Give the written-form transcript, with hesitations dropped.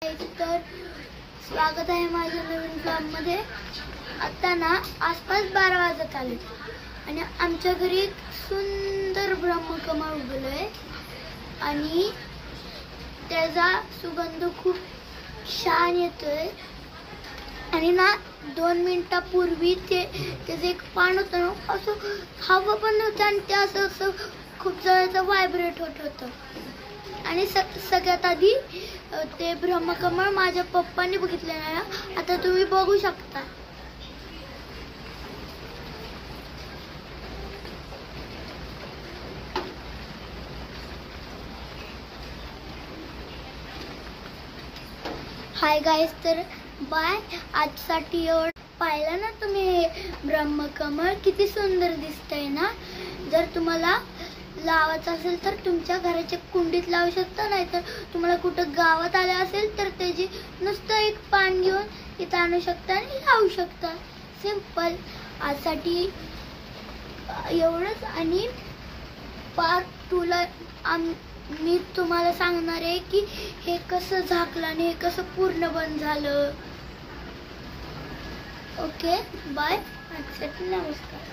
तर स्वागत आहे माझ्या नवीन ब्लॉगमध्ये। आता ना आसपास 12 वाजत आले आणि आमच्या घरी एक सुंदर ब्रह्मकमळ उगवलंय आणि त्याचा सुगंध खूप छान येतोय। आणि ना 2 मिनिटापूर्वी त्याचं एक पान होतं ना, असं हवा पण होतं आणि ते असं खूप जवळचं व्हायब्रेट होत होतं। आणि सगळ्यात आधी ते ब्रह्मकमळ माझ्या पप्पांनी बघितले ना, आता तुम्ही बघू शकता। हाय गाइस, तर बाय आजसाठी एवढं। पाहिलं ना तुम्ही हे ब्रह्मकमळ किती सुंदर दिसतंय ना। जर तुम्हाला लावायचं असेल तर तुमच्या घराच्या कुंडीत लावू शकता, नाहीतर तुम्हाला कुठं गावात आले असेल तर त्याची नुसतं एक पान घेऊन इथं आणू शकता आणि लावू शकता। सिंपल। आजसाठी एवढंच आणि पार्ट 2 ला मी तुम्हाला सांगणार आहे की हे कसं झाकलं आणि हे कसं पूर्ण बंद झालं। ओके बाय, आजसाठी नमस्कार।